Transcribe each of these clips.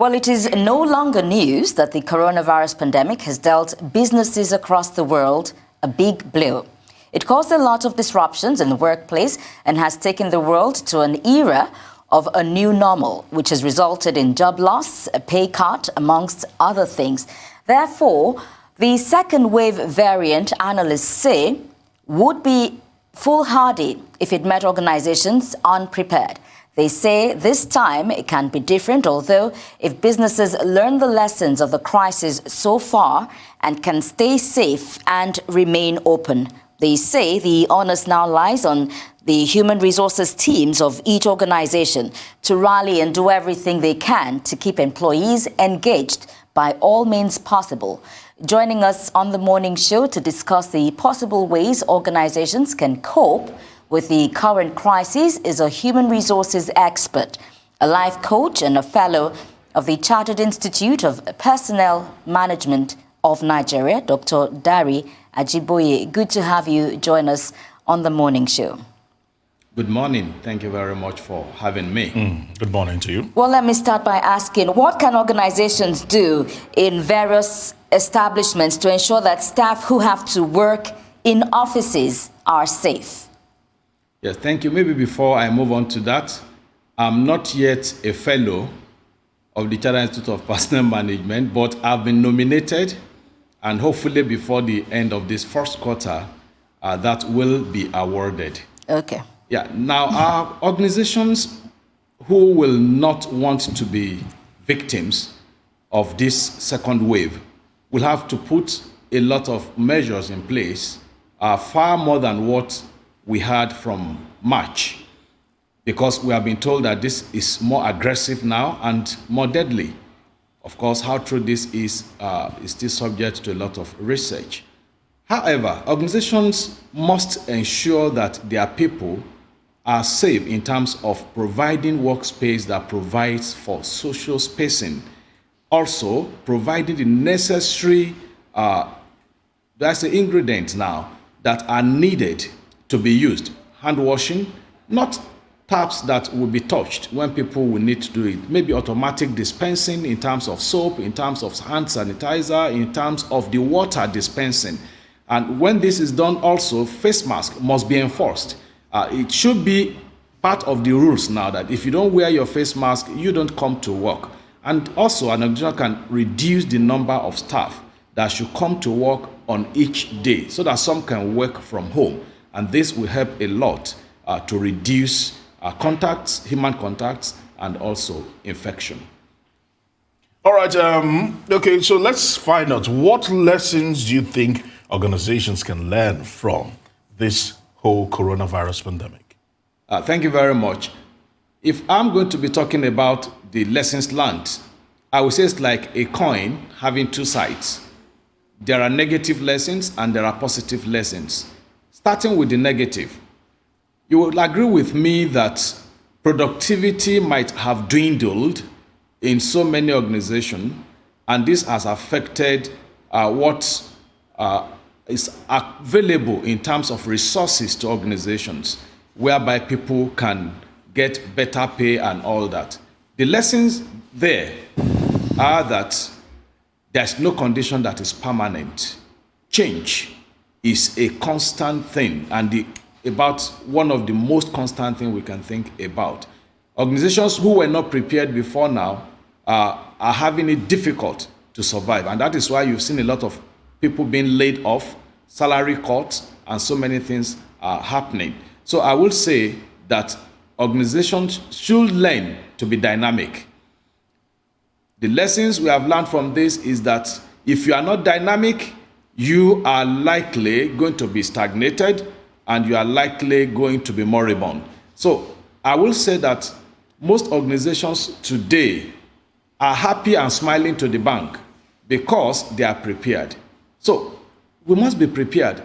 Well, it is no longer news that the coronavirus pandemic has dealt businesses across the world a big blow. It caused a lot of disruptions in the workplace and has taken the world to an era of a new normal, which has resulted in job loss, a pay cut, amongst other things. Therefore, the second wave variant, analysts say, would be foolhardy if it met organizations unprepared. They say this time it can be different, although if businesses learn the lessons of the crisis so far and can stay safe and remain open. They say the onus now lies on the human resources teams of each organization to rally and do everything they can to keep employees engaged by all means possible. Joining us on the morning show to discuss the possible ways organizations can cope with the current crisis is a human resources expert, a life coach and a fellow of the Chartered Institute of Personnel Management of Nigeria, Dr. Dari Ajiboye. Good to have you join us on the morning show. Good morning. Thank you very much for having me. Good morning to you. Well, let me start by asking, what can organizations do in various establishments to ensure that staff who have to work in offices are safe? Yes, thank you. Maybe before I move on to that, I'm not yet a fellow of the Chartered Institute of Personnel Management, but I've been nominated, and hopefully before the end of this first quarter, that will be awarded. Okay. Yeah. Now, our organizations who will not want to be victims of this second wave will have to put a lot of measures in place, far more than what we had from March, because we have been told that this is more aggressive now and more deadly. Of course, how true this is still subject to a lot of research. However, organizations must ensure that their people are safe in terms of providing workspace that provides for social spacing. Also, providing the necessary that's the ingredients now that are needed to be used. Hand washing, not taps that will be touched when people will need to do it. Maybe automatic dispensing in terms of soap, in terms of hand sanitizer, in terms of the water dispensing. And when this is done also, face mask must be enforced. It should be part of the rules now that if you don't wear your face mask, you don't come to work. And also an organization can reduce the number of staff that should come to work on each day so that some can work from home. And this will help a lot to reduce contacts, human contacts, and also infection. All right. Okay, so let's find out, what lessons do you think organizations can learn from this whole coronavirus pandemic? Thank you very much. If I'm going to be talking about the lessons learned, I would say it's like a coin having two sides. There are negative lessons and there are positive lessons. Starting with the negative, you will agree with me that productivity might have dwindled in so many organizations, and this has affected what is available in terms of resources to organizations, whereby people can get better pay and all that. The lessons there are that there's no condition that is permanent. Change is a constant thing, and about one of the most constant things we can think about. Organizations who were not prepared before now are having it difficult to survive, and that is why you've seen a lot of people being laid off, salary cuts, and so many things are happening. So I will say that organizations should learn to be dynamic. The lessons we have learned from this is that if you are not dynamic, you are likely going to be stagnated and you are likely going to be moribund. So I will say that most organizations today are happy and smiling to the bank because they are prepared. So we must be prepared.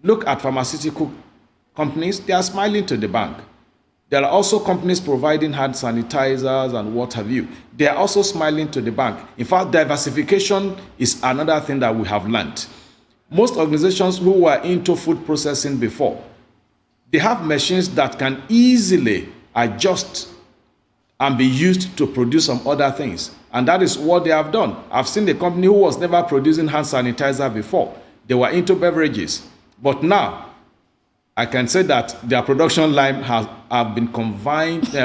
Look at pharmaceutical companies, they are smiling to the bank. There are also companies providing hand sanitizers and what have you. They are also smiling to the bank. In fact, diversification is another thing that we have learned. Most organizations who were into food processing before, they have machines that can easily adjust and be used to produce some other things. And that is what they have done. I've seen a company who was never producing hand sanitizer before. They were into beverages. But now, I can say that their production line have been converted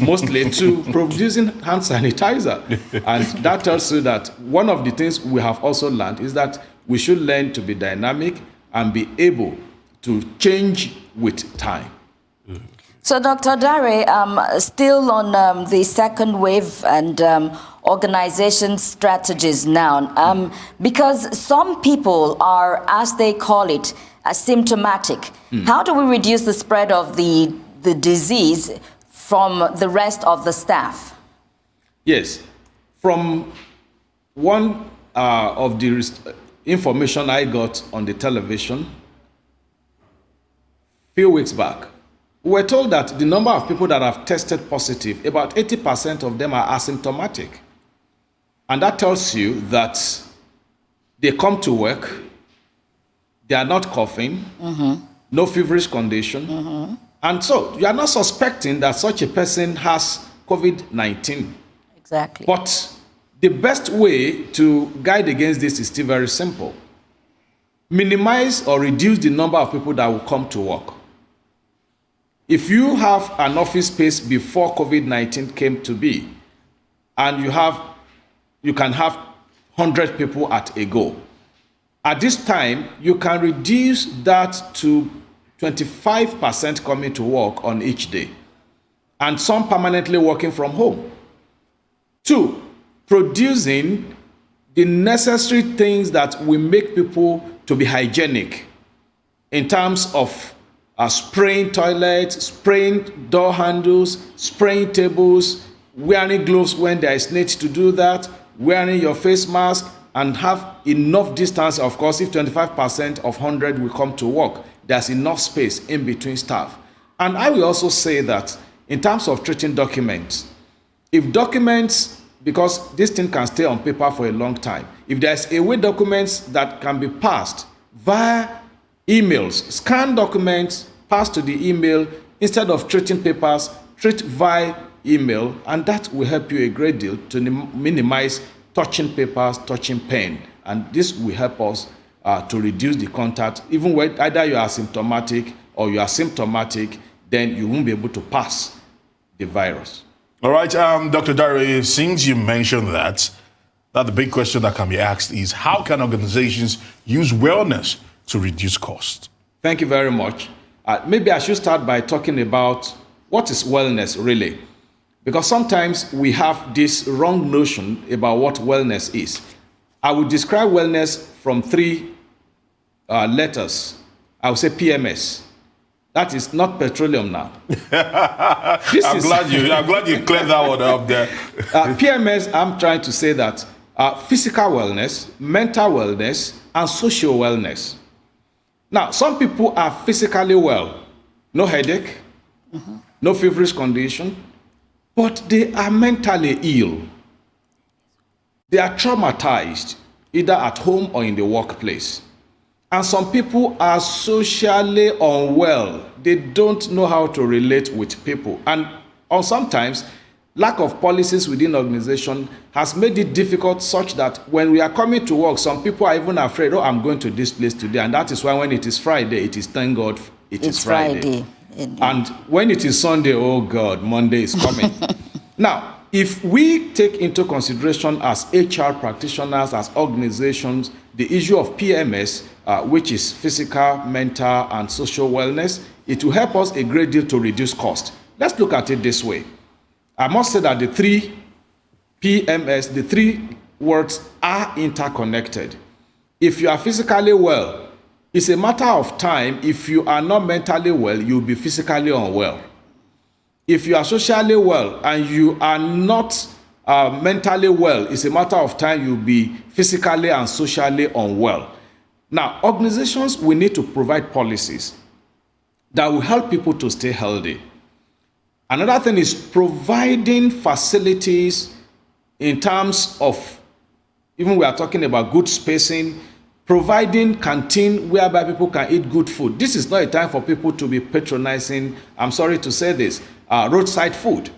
mostly to producing hand sanitizer. And that tells you that one of the things we have also learned is that we should learn to be dynamic and be able to change with time. So, Dr. Dare, still on the second wave and organization strategies now, because some people are, as they call it, asymptomatic. How do we reduce the spread of the disease from the rest of the staff? Yes. From one of the information I got on the television a few weeks back, we were told that the number of people that have tested positive, about 80% of them are asymptomatic. And that tells you that they come to work, they are not coughing, no feverish condition. And so you are not suspecting that such a person has COVID-19. Exactly. But the best way to guide against this is still very simple. Minimize or reduce the number of people that will come to work. If you have an office space before COVID-19 came to be, and you can have 100 people at a go, at this time, you can reduce that to 25% coming to work on each day, and some permanently working from home. 2, producing the necessary things that will make people to be hygienic in terms of spraying toilets, spraying door handles, spraying tables, wearing gloves when there is need to do that, wearing your face mask, and have enough distance. Of course, if 25% of 100 will come to work, there's enough space in between staff. And I will also say that in terms of treating documents, if documents, because this thing can stay on paper for a long time, if there's a way documents that can be passed via emails, scan documents, pass to the email, instead of treating papers, treat via email, and that will help you a great deal to minimize touching papers, touching pen, and this will help us to reduce the contact. Even when either you are symptomatic or you are symptomatic, then you won't be able to pass the virus. All right, Dr. Dare, since you mentioned that the big question that can be asked is, how can organizations use wellness to reduce cost? Thank you very much. Maybe I should start by talking about what is wellness really, because sometimes we have this wrong notion about what wellness is. I would describe wellness from 3 letters. I would say PMS. That is not petroleum now. I'm glad you cleared that one up there. PMS, I'm trying to say that physical wellness, mental wellness, and social wellness. Now, some people are physically well, no headache, no feverish condition, but they are mentally ill. They are traumatized, either at home or in the workplace. And some people are socially unwell. They don't know how to relate with people. And sometimes, lack of policies within organization has made it difficult such that when we are coming to work, some people are even afraid, oh, I'm going to this place today. And that is why when it is Friday, it is thank God it's Friday. And when it is Sunday, oh God, Monday is coming. Now, if we take into consideration as HR practitioners, as organizations, the issue of PMS, which is physical, mental, and social wellness, it will help us a great deal to reduce cost. Let's look at it this way. I must say that the 3 PMS, the 3 words are interconnected. If you are physically well, it's a matter of time. If you are not mentally well, you'll be physically unwell. If you are socially well and you are not mentally well, it's a matter of time you'll be physically and socially unwell. Now, organizations will need to provide policies that will help people to stay healthy. Another thing is providing facilities in terms of, even we are talking about good spacing, providing canteen whereby people can eat good food. This is not a time for people to be patronizing. I'm sorry to say this. roadside food.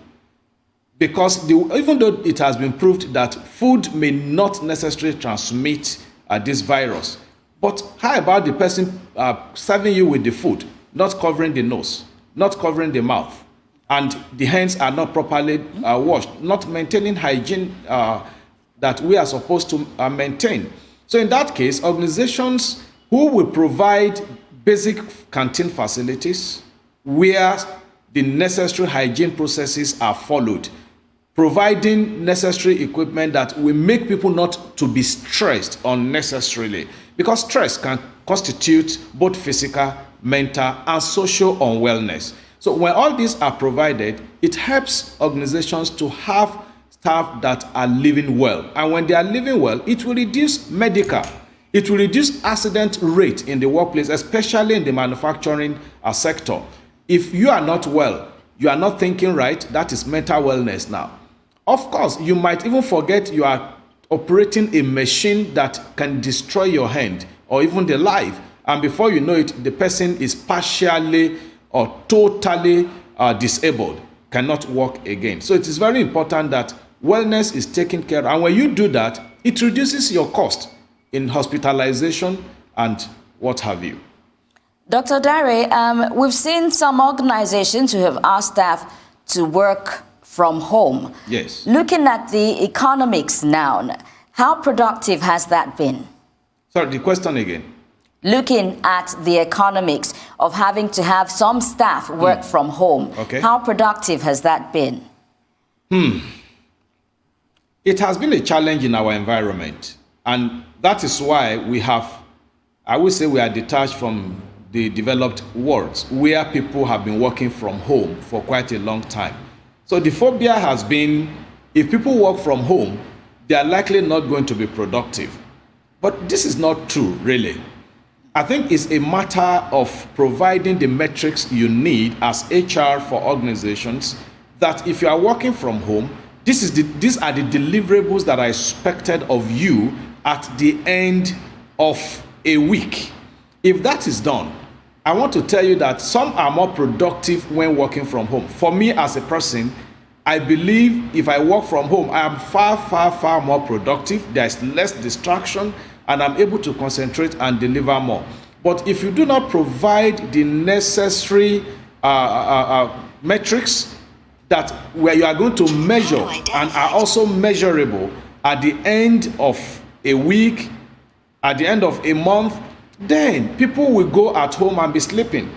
Because even though it has been proved that food may not necessarily transmit this virus, but how about the person serving you with the food, not covering the nose, not covering the mouth, and the hands are not properly washed, not maintaining hygiene that we are supposed to maintain. So in that case, organizations who will provide basic canteen facilities where the necessary hygiene processes are followed, providing necessary equipment that will make people not to be stressed unnecessarily, because stress can constitute both physical, mental, and social unwellness. So when all these are provided, it helps organizations to have staff that are living well. And when they are living well, it will reduce medical, it will reduce accident rate in the workplace, especially in the manufacturing sector. If you are not well, you are not thinking right, that is mental wellness now. Of course, you might even forget you are operating a machine that can destroy your hand or even the life. And before you know it, the person is partially or totally disabled, cannot walk again. So it is very important that wellness is taken care of. And when you do that, it reduces your cost in hospitalization and what have you. Dr. Dare, we've seen some organizations who have asked staff to work from home. Yes. Looking at the economics now, how productive has that been? Sorry, the question again. Looking at the economics of having to have some staff work from home, okay. How productive has that been? It has been a challenge in our environment. And that is why we have, I would say we are detached from the developed world where people have been working from home for quite a long time. So the phobia has been, if people work from home, they are likely not going to be productive. But this is not true, really. I think it's a matter of providing the metrics you need as HR for organizations, that if you are working from home, these are the deliverables that are expected of you at the end of a week. If that is done, I want to tell you that some are more productive when working from home. For me as a person, I believe if I work from home, I am far, far, far more productive. There's less distraction, and I'm able to concentrate and deliver more. But if you do not provide the necessary metrics that where you are going to measure and are also measurable at the end of a week, at the end of a month, then people will go at home and be sleeping,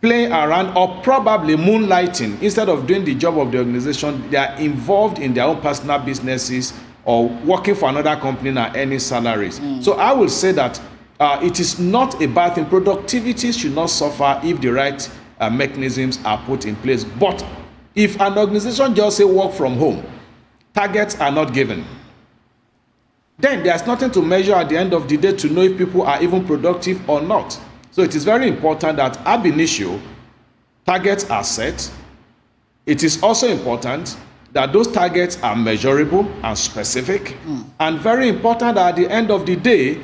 playing around, or probably moonlighting. Instead of doing the job of the organization, they are involved in their own personal businesses or working for another company and earning salaries. So I will say that it is not a bad thing. Productivity should not suffer if the right mechanisms are put in place. But if an organization just say work from home, targets are not given, then there's nothing to measure at the end of the day to know if people are even productive or not. So it is very important that ab initio, targets are set. It is also important that those targets are measurable and specific. And very important that at the end of the day,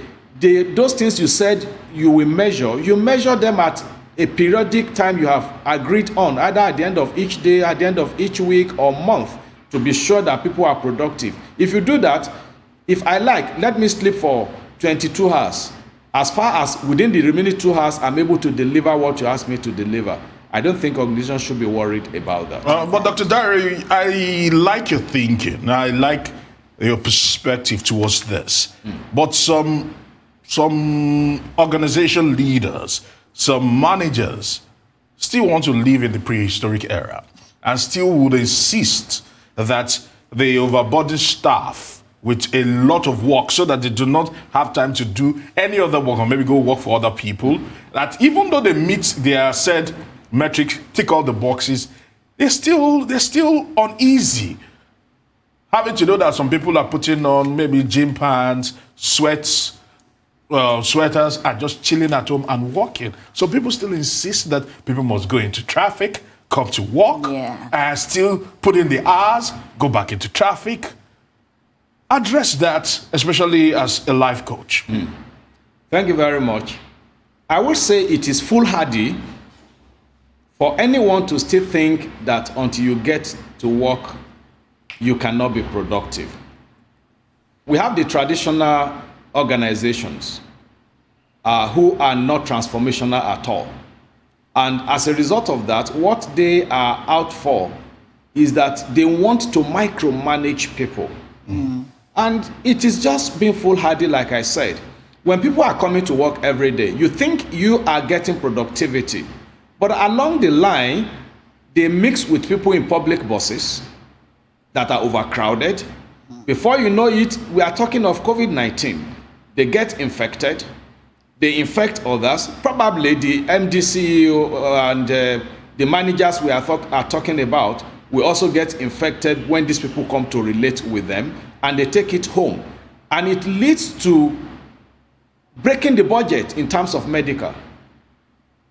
those things you said you will measure, you measure them at a periodic time you have agreed on, either at the end of each day, at the end of each week or month, to be sure that people are productive. If you do that, if I like, let me sleep for 22 hours. As far as within the remaining 2 hours, I'm able to deliver what you asked me to deliver. I don't think organizations should be worried about that. But Dr. Dare, I like your thinking. I like your perspective towards this. But some organization leaders, some managers still want to live in the prehistoric era and still would insist that they overburden staff with a lot of work so that they do not have time to do any other work or maybe go work for other people. That even though they meet their said metrics, tick all the boxes, they're still uneasy. Having to know that some people are putting on maybe gym pants, sweaters, are just chilling at home and working. So people still insist that people must go into traffic, come to work, and still put in the hours, go back into traffic. Address that, especially as a life coach. Thank you very much. I would say it is foolhardy For anyone to still think that until you get to work, you cannot be productive. We have the traditional organizations who are not transformational at all. And as a result of that, what they are out for is that they want to micromanage people. And it is just being foolhardy, like I said. When people are coming to work every day, you think you are getting productivity. But along the line, they mix with people in public buses that are overcrowded. Before you know it, we are talking of COVID-19. They get infected. They infect others. Probably the MD, CEO, and the managers we are talking about will also get infected when these people come to relate with them, and they take it home. And it leads to breaking the budget in terms of medical.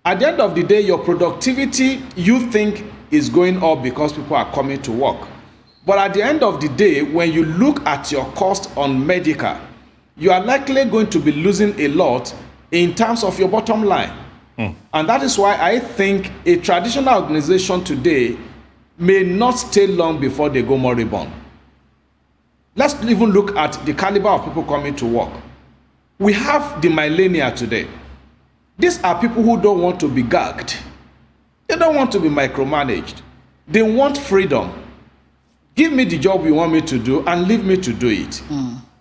At the end of the day, your productivity, you think, is going up because people are coming to work. But at the end of the day, when you look at your cost on medical, you are likely going to be losing a lot in terms of your bottom line. And that is why I think a traditional organization today may not stay long before they go moribund. Let's even look at the caliber of people coming to work. We have the millennia today. These are people who don't want to be gagged. They don't want to be micromanaged. They want freedom. Give me the job you want me to do and leave me to do it.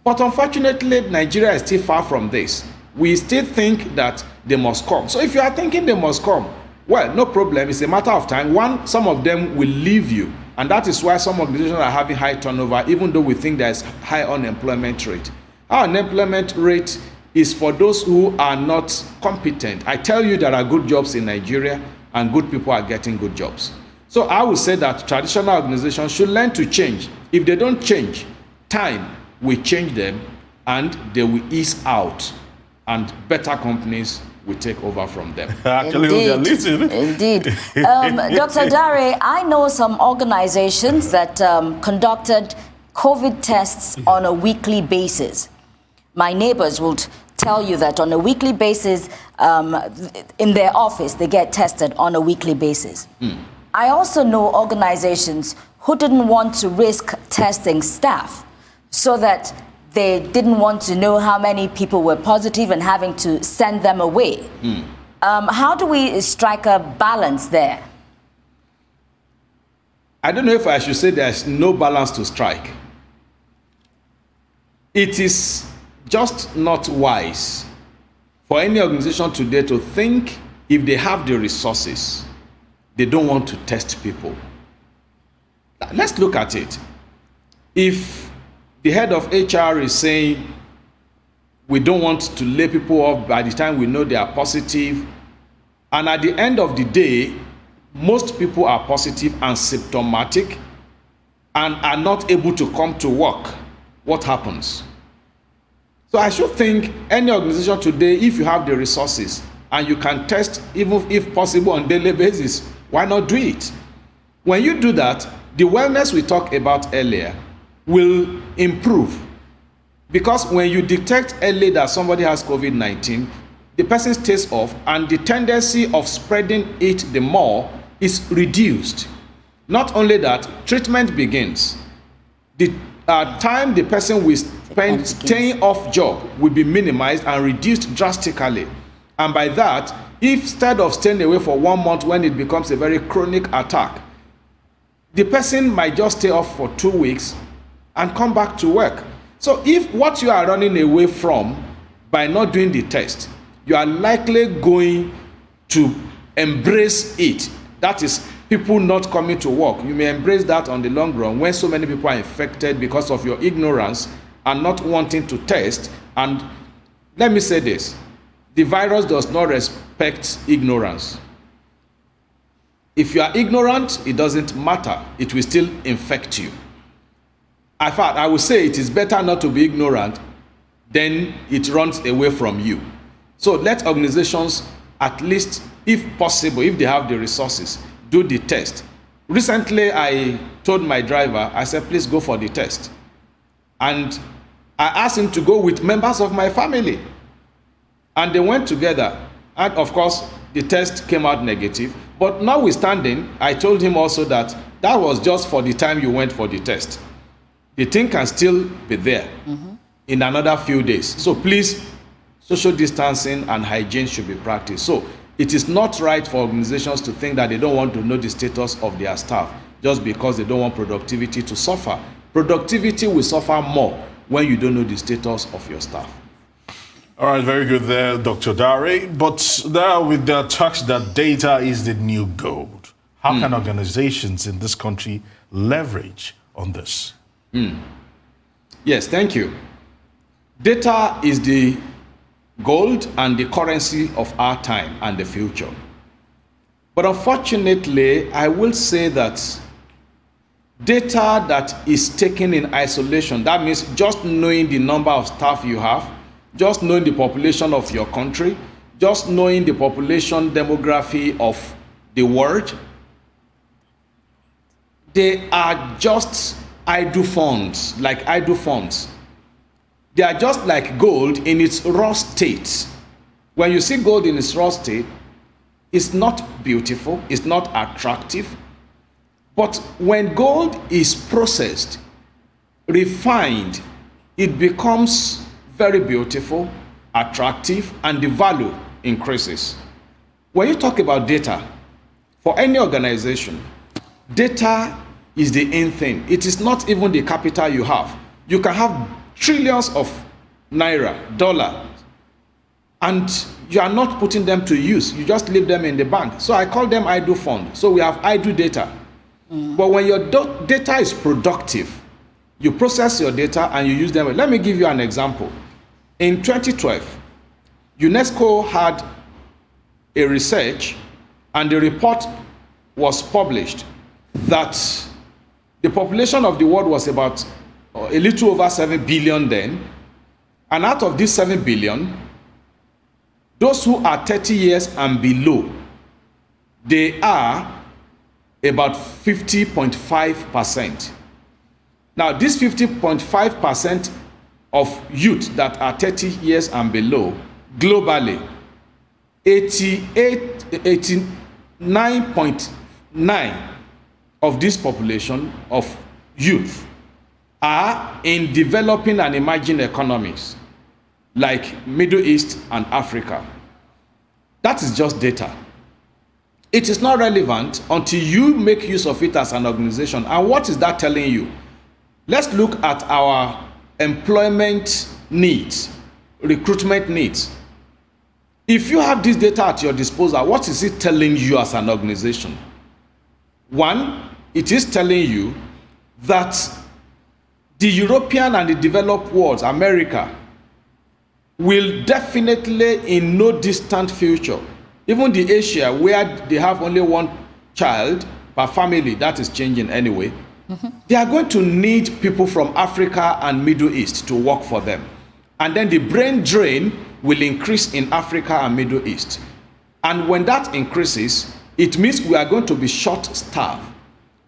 But unfortunately, Nigeria is still far from this. We still think that they must come. So if you are thinking they must come, well, no problem. It's a matter of time. One, some of them will leave you. And that is why some organizations are having high turnover, even though we think there's high unemployment rate. Our unemployment rate is for those who are not competent. I tell you, there are good jobs in Nigeria and good people are getting good jobs. So I would say that traditional organizations should learn to change. If they don't change, time will change them and they will ease out, and better companies will take over from them. Actually, they're listening. Indeed. Dr. Dare, I know some organizations that conducted COVID tests on a weekly basis. My neighbors would tell you that on a weekly basis, in their office, they get tested on a weekly basis. I also know organizations who didn't want to risk testing staff so that they didn't want to know how many people were positive and having to send them away. How do we strike a balance there? I don't know if I should say there's no balance to strike. It is just not wise for any organization today to think if they have the resources, they don't want to test people. Let's look at it. If the head of HR is saying we don't want to lay people off by the time we know they are positive, and at the end of the day, most people are positive and symptomatic and are not able to come to work, what happens? So I should think any organization today, if you have the resources and you can test, even if possible on a daily basis, why not do it? When you do that, the wellness we talked about earlier will improve. Because when you detect early that somebody has COVID-19, the person stays off and the tendency of spreading it the more is reduced. Not only that, treatment begins. The time the person will spend staying off job will be minimized and reduced drastically. And by that, if instead of staying away for 1 month when it becomes a very chronic attack, the person might just stay off for 2 weeks and come back to work. So if what you are running away from by not doing the test, you are likely going to embrace it. That is, people not coming to work. You may embrace that on the long run when so many people are infected because of your ignorance and not wanting to test. And let me say this, the virus does not respect ignorance. If you are ignorant, it doesn't matter. It will still infect you. In fact, I would say it is better not to be ignorant than it runs away from you. So let organizations, at least if possible, if they have the resources, do the test. Recently, I told my driver, I said, please go for the test. And I asked him to go with members of my family. And they went together. And of course, the test came out negative. But notwithstanding, I told him also that that was just for the time you went for the test. The thing can still be there in another few days. So please, social distancing and hygiene should be practiced. So it is not right for organizations to think that they don't want to know the status of their staff just because they don't want productivity to suffer. Productivity will suffer more when you don't know the status of your staff. All right, very good there, Dr. Dare. But now with the talks that data is the new gold, how can organizations in this country leverage on this? Yes, thank you. Data is the gold and the currency of our time and the future. But unfortunately, I will say that data that is taken in isolation, that means just knowing the number of staff you have, just knowing the population of your country, just knowing the population demography of the world, they are just idle funds, like idle funds. They are just like gold in its raw state. When you see gold in its raw state, it's not beautiful, it's not attractive. But when gold is processed, refined, it becomes very beautiful, attractive, and the value increases. When you talk about data, for any organization, data is the end thing. It is not even the capital you have. You can have trillions of naira, dollar, and you are not putting them to use. You just leave them in the bank. So I call them idle fund. So we have idle data. But when your data is productive, you process your data and you use them. Let me give you an example. In 2012, UNESCO had a research, and the report was published that the population of the world was about a little over 7 billion then. And out of this 7 billion, those who are 30 years and below, they are about 50.5%. Now, this 50.5% of youth that are 30 years and below, globally, 89.9 of this population of youth are in developing and emerging economies like Middle East and Africa. That is just data. It is not relevant until you make use of it as an organization. And what is that telling you? Let's look at our employment needs, recruitment needs. If you have this data at your disposal, what is it telling you as an organization? One, it is telling you that the European and the developed world, America, will definitely in no distant future, even the Asia where they have only one child per family, that is changing anyway, they are going to need people from Africa and Middle East to work for them. And then the brain drain will increase in Africa and Middle East. And when that increases, it means we are going to be short-staffed.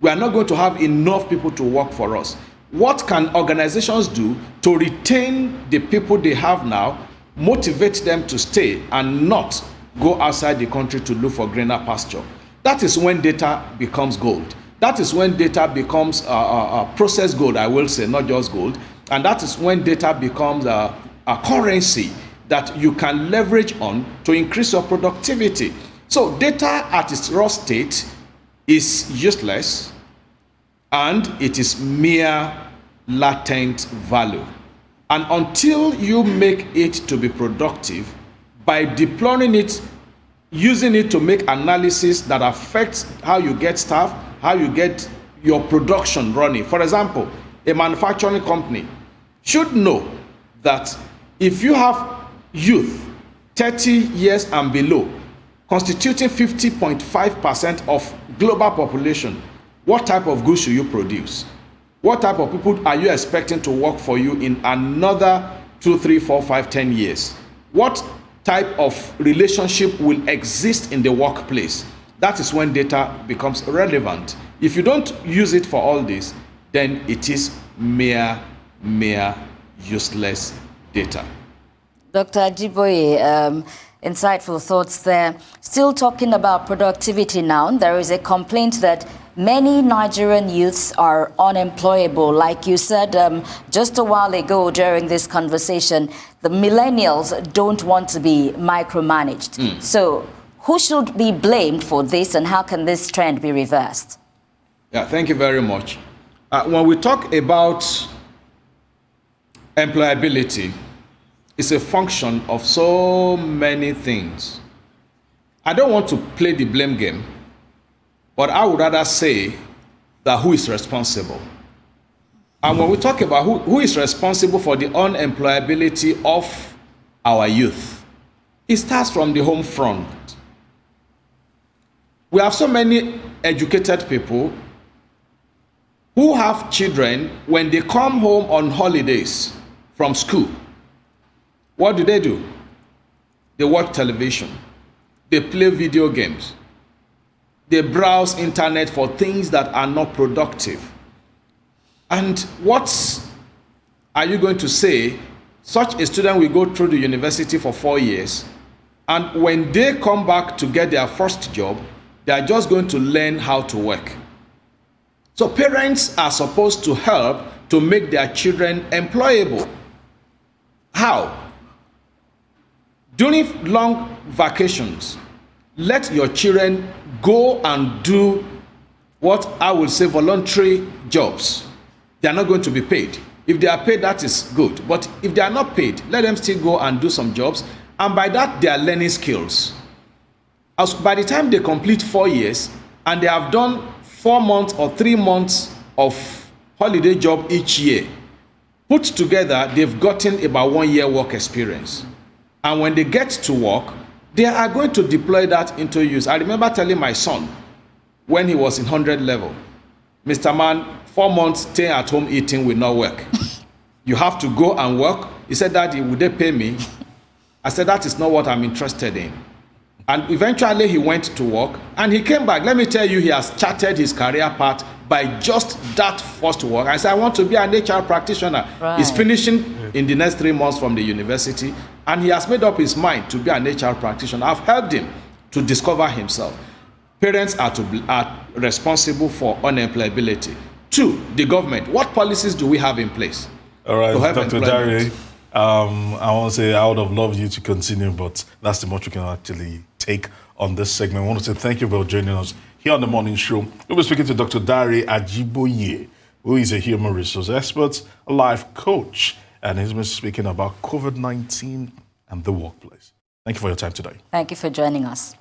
We are not going to have enough people to work for us. What can organizations do to retain the people they have now, motivate them to stay and not go outside the country to look for greener pasture? That is when data becomes gold. That is when data becomes processed gold, I will say, not just gold. And that is when data becomes a currency that you can leverage on to increase your productivity. So data at its raw state is useless, and it is mere latent value. And until you make it to be productive by deploying it, using it to make analysis that affects how you get staff, how you get your production running. For example, a manufacturing company should know that if you have youth 30 years and below constituting 50.5% of global population, what type of goods should you produce? What type of people are you expecting to work for you in another 2, 3, 4, 5, 10 years? What type of relationship will exist in the workplace? That is when data becomes relevant. If you don't use it for all this, then it is mere useless data. Dr. Ajiboye, Insightful thoughts there. Still talking about productivity now, there is a complaint that many Nigerian youths are unemployable. Like you said just a while ago during this conversation, the millennials don't want to be micromanaged. So who should be blamed for this, and how can this trend be reversed? Yeah, thank you very much. When we talk about employability, it's a function of so many things. I don't want to play the blame game, but I would rather say that who is responsible. And when we talk about who is responsible for the unemployability of our youth, it starts from the home front. We have so many educated people who have children. When they come home on holidays from school, what do? They watch television, they play video games, they browse internet for things that are not productive. And what are you going to say? Such a student will go through the university for 4 years, and when they come back to get their first job, they are just going to learn how to work. So parents are supposed to help to make their children employable. How? During long vacations, let your children go and do what I will say voluntary jobs. They are not going to be paid. If they are paid, that is good. But if they are not paid, let them still go and do some jobs. And by that, they are learning skills. As by the time they complete 4 years and they have done 4 months or 3 months of holiday job each year, put together, they've gotten about 1 year work experience. And when they get to work, they are going to deploy that into use. I remember telling my son when he was in 100 level, Mr. Man, 4 months staying at home eating will not work. You have to go and work. He said, Daddy, would they pay me? I said, that is not what I'm interested in. And eventually he went to work and he came back. Let me tell you, he has charted his career path by just that first work. I said, I want to be an HR practitioner. Right. He's finishing in the next 3 months from the university, and he has made up his mind to be an HR practitioner. I've helped him to discover himself. Parents are responsible for unemployability. 2, the government. What policies do we have in place? All right, Dr. Dare, I want to say I would have loved you to continue, but that's the much we can actually take on this segment. I want to say thank you for joining us here on the morning show. We'll be speaking to Dr. Dare Ajiboye, who is a human resource expert, a life coach, and he's been speaking about COVID-19 and the workplace. Thank you for your time today. Thank you for joining us.